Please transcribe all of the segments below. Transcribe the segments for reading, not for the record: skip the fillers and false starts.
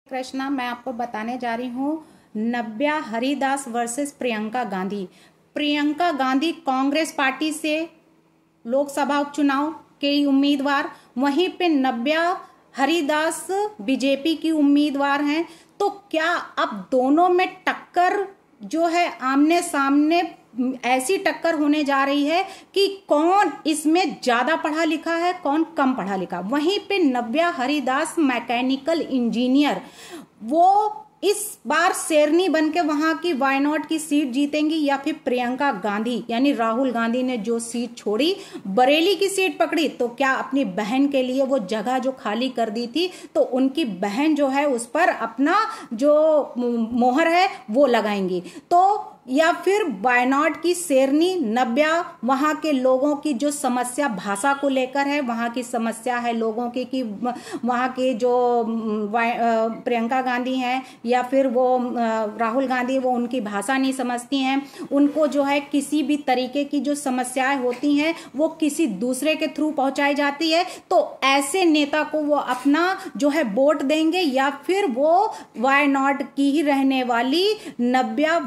कृष्णा, मैं आपको बताने जा रही हूँ नव्या हरिदास वर्सेस प्रियंका गांधी। प्रियंका गांधी कांग्रेस पार्टी से लोकसभा उपचुनाव के उम्मीदवार, वहीं पे नव्या हरिदास बीजेपी की उम्मीदवार हैं। तो क्या अब दोनों में टक्कर जो है आमने सामने ऐसी टक्कर होने जा रही है कि कौन इसमें ज्यादा पढ़ा लिखा है, कौन कम पढ़ा लिखा। वहीं पे नव्या हरिदास मैकेनिकल इंजीनियर, वो इस बार शेरनी बन के वहां की वायनॉट की सीट जीतेंगी या फिर प्रियंका गांधी यानी राहुल गांधी ने जो सीट छोड़ी, बरेली की सीट पकड़ी, तो क्या अपनी बहन के लिए वो जगह जो खाली कर दी थी तो उनकी बहन जो है उस पर अपना जो मोहर है वो लगाएंगी। तो या फिर वायनाड की शेरनी नव्या, वहां के लोगों की जो समस्या भाषा को लेकर है, वहां की समस्या है लोगों की कि वहां के जो प्रियंका गांधी हैं या फिर वो राहुल गांधी, वो उनकी भाषा नहीं समझती हैं। उनको जो है किसी भी तरीके की जो समस्याएं होती हैं वो किसी दूसरे के थ्रू पहुंचाई जाती है। तो ऐसे नेता को वो अपना जो है वोट देंगे या फिर वो वायनाड की ही रहने वाली नव्या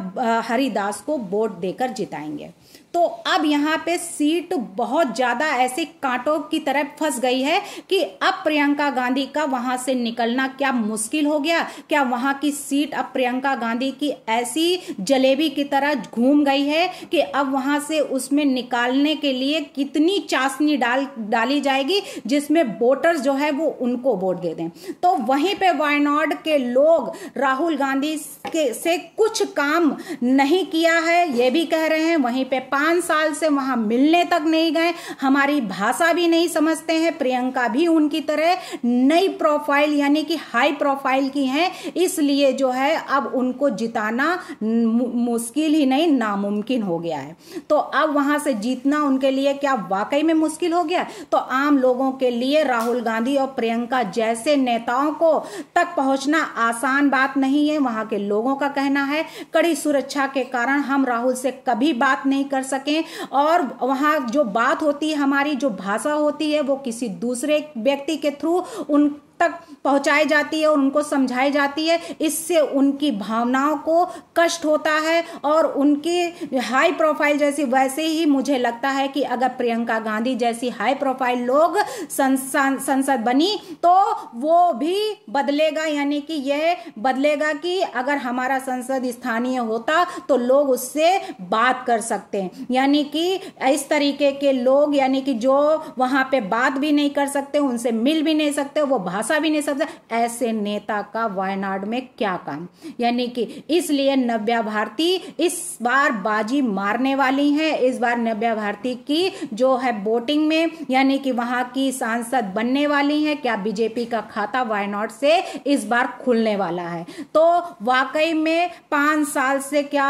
हरिदास को वोट देकर जिताएंगे। तो अब यहाँ पे सीट बहुत ज्यादा ऐसे कांटों की तरह फंस गई है कि अब प्रियंका गांधी का वहां से निकलना क्या मुश्किल हो गया। क्या वहां की सीट अब प्रियंका गांधी की ऐसी जलेबी की तरह घूम गई है कि अब वहां से उसमें निकालने के लिए कितनी चाशनी डाली जाएगी जिसमें वोटर्स जो है वो उनको वोट दे दें। तो वहीं पे वायनाड के लोग राहुल गांधी से कुछ काम नहीं किया है ये भी कह रहे हैं। वहीं पे 5 साल से वहां मिलने तक नहीं गए, हमारी भाषा भी नहीं समझते हैं। प्रियंका भी उनकी तरह नई प्रोफाइल यानी कि हाई प्रोफाइल की हैं, इसलिए जो है अब उनको जिताना मुश्किल ही नहीं नामुमकिन हो गया है। तो अब वहां से जीतना उनके लिए क्या वाकई में मुश्किल हो गया। तो आम लोगों के लिए राहुल गांधी और प्रियंका जैसे नेताओं को तक पहुंचना आसान बात नहीं है। वहां के लोगों का कहना है कड़ी सुरक्षा के कारण हम राहुल से कभी बात नहीं कर सकें, और वहां जो बात होती है, हमारी जो भाषा होती है, वो किसी दूसरे व्यक्ति के थ्रू उन तक पहुंचाई जाती है और उनको समझाई जाती है। इससे उनकी भावनाओं को कष्ट होता है और उनकी हाई प्रोफाइल जैसी, वैसे ही मुझे लगता है कि अगर प्रियंका गांधी जैसी हाई प्रोफाइल लोग संसद बनी तो वो भी बदलेगा, यानी कि यह बदलेगा कि अगर हमारा संसद स्थानीय होता तो लोग उससे बात कर सकते हैं। यानी कि इस तरीके के लोग, यानी कि जो वहां पे बात भी नहीं कर सकते, उनसे मिल भी नहीं सकते, वो भाषा भी नहीं समझा, ऐसे नेता का वायनाड में क्या काम। यानी कि इसलिए नव्या भारती इस बार बाजी मारने वाली हैं। इस बार नव्या भारती की जो है वोटिंग में, यानी कि वहां की सांसद बनने वाली हैं। क्या बीजेपी का खाता वायनाड से इस बार खुलने वाला है। तो वाकई में 5 साल से क्या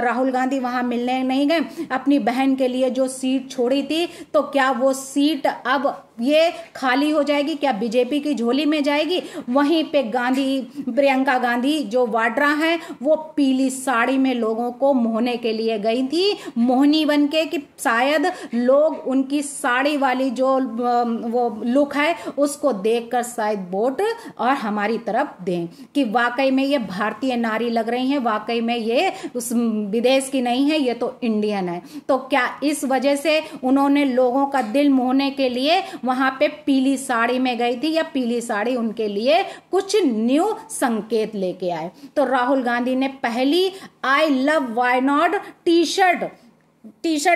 राहुल गांधी वहां मिलने नहीं गए, अपनी बहन के लिए जो सीट छोड़ी थी, तो क्या वो सीट अब ये खाली हो जाएगी, क्या बीजेपी की झोली में जाएगी। वहीं पे प्रियंका गांधी जो वाड्रा हैं, वो पीली साड़ी में लोगों को मोहने के लिए गई थी, मोहनी बन के, कि शायद लोग उनकी साड़ी वाली जो वो लुक है उसको देखकर शायद वोट और हमारी तरफ दें कि वाकई में ये भारतीय नारी लग रही हैं, वाकई में ये उस विदेश की नहीं है, ये तो इंडियन है। तो क्या इस वजह से उन्होंने लोगों का दिल मोहने के लिए वहां पे पीली साड़ी में गई थी, या पीली साड़ी उनके लिए कुछ न्यू संकेत लेके आए। तो राहुल गांधी ने पहली I love Wayanad T shirt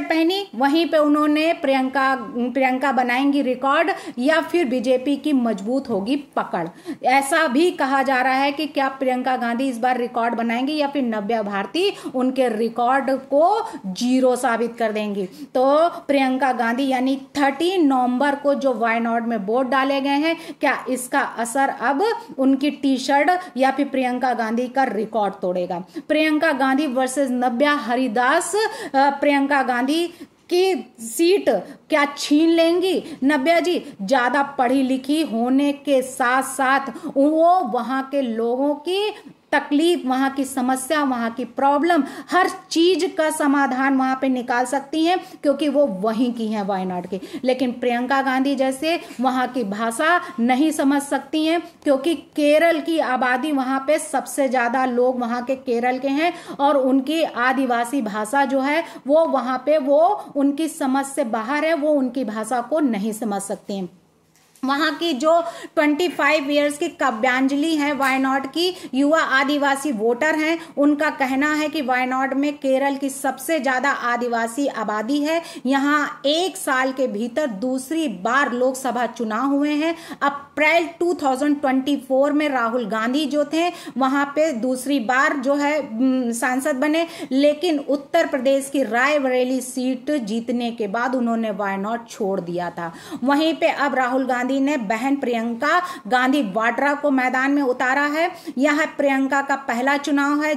पहनी, वहीं पे उन्होंने प्रियंका बनाएंगी रिकॉर्ड या फिर बीजेपी की मजबूत होगी पकड़। ऐसा भी कहा जा रहा है कि क्या प्रियंका गांधी इस बार रिकॉर्ड बनाएंगी या फिर नव्या भारती उनके रिकॉर्ड को जीरो साबित कर देंगी। तो प्रियंका गांधी यानी 30 नवंबर को जो वायनाड में वोट डाले गए हैं, क्या इसका असर अब उनकी टी शर्ट या फिर प्रियंका गांधी का रिकॉर्ड तोड़ेगा। प्रियंका गांधी वर्सेस नव्या हरिदास, प्रियंका गांधी की सीट क्या छीन लेंगी नव्या जी। ज्यादा पढ़ी लिखी होने के साथ साथ वो वहां के लोगों की तकलीफ, वहां की समस्या, वहां की प्रॉब्लम, हर चीज का समाधान वहां पे निकाल सकती हैं, क्योंकि वो वहीं की हैं, वायनाड की। लेकिन प्रियंका गांधी जैसे वहां की भाषा नहीं समझ सकती हैं, क्योंकि केरल की आबादी वहां पे सबसे ज्यादा लोग वहां के केरल के हैं, और उनकी आदिवासी भाषा जो है वो वहां पे वो उनकी समझ से बाहर है, वो उनकी भाषा को नहीं समझ सकती हैं। वहां की जो 25 इयर्स की काव्यांजलि है, वायनाड की युवा आदिवासी वोटर हैं, उनका कहना है कि वायनाड में केरल की सबसे ज्यादा आदिवासी आबादी है। यहां एक साल के भीतर दूसरी बार लोकसभा चुनाव हुए हैं। अप्रैल 2024 में राहुल गांधी जो थे वहां पे दूसरी बार जो है सांसद बने, लेकिन उत्तर प्रदेश की रायबरेली सीट जीतने के बाद उन्होंने वायनाड छोड़ दिया था। वहीं पे अब राहुल गांधी ने बहन प्रियंका गांधी वाड्रा को मैदान में उतारा है। यह प्रियंका का पहला चुनाव है,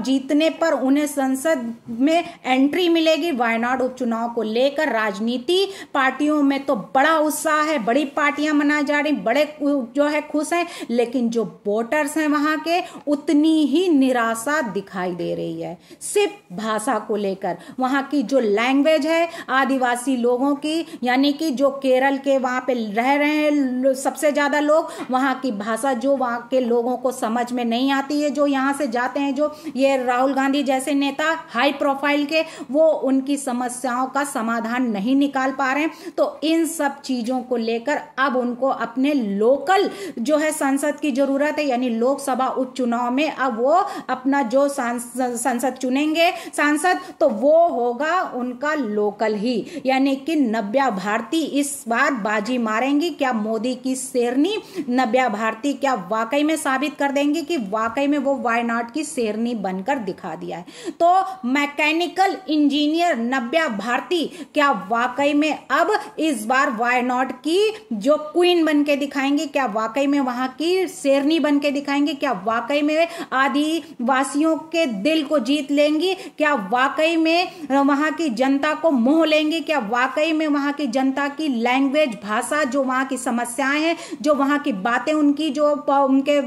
जीतने पर उन्हें संसद में एंट्री मिलेगी। वायनाड उपचुनाव को लेकर राजनीति पार्टियों में तो बड़ा उत्साह है, बड़ी पार्टियां मनाई जा रही, बड़े जो है खुश हैं, लेकिन जो वोटर्स हैं वहां के उतनी ही निराशा दिखाई दे रही है। सिर्फ भाषा को लेकर, वहां की जो लैंग्वेज है आदिवासी लोगों की, यानी कि जो केरल के वहां पे रह रहे हैं सबसे ज्यादा लोग, वहां की भाषा जो वहां के लोगों को समझ में नहीं आती है। जो यहां से जाते हैं, जो ये राहुल गांधी जैसे नेता हाई प्रोफाइल के, वो उनकी समस्याओं का समाधान नहीं निकाल पा रहे हैं। तो इन सब चीजों को लेकर अब उनको अपने लोकल जो है संसद की जरूरत है, यानी लोकसभा उपचुनाव में अब वो अपना जो संसद चुनेंगे सांसद, तो वो होगा उनका लोकल ही, यानी कि नव्या भारती इस बार बाजी मारेंगी। क्या मोदी की शेरनी नव्या भारती क्या वाकई में साबित कर देंगी कि वाकई में वो वायनाड की शेरनी बनकर दिखा दिया है? तो मैकेनिकल इंजीनियर नव्या भारती क्या वाकई में अब इस बार वायनाड की जो क्वीन बनके दिखाएंगी? क्या वाकई में वहां की शेरनी बनके दिखाएंगी? क्या वाकई में आदिवासियों के दिल को जीत लेंगी? क्या वाकई में वहां की जनता को मोह लेंगी? क्या वाकई में वहां की जनता की लैंग्वेज, भाषा, जो वहां की समस्याएं हैं, जो वहां की बातें उनकी जो उनके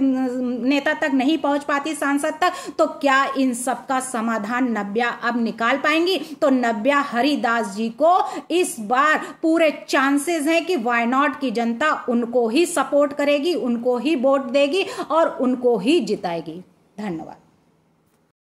नेता तक नहीं पहुंच पाती, सांसद तक, तो क्या इन सब का समाधान नव्या अब निकाल पाएंगी? तो नव्या हरिदास जी को इस बार पूरे चांसेस हैं कि वायनाड की जनता उनको ही सपोर्ट करेगी, उनको ही वोट देगी और उनको ही जिताएगी। धन्यवाद।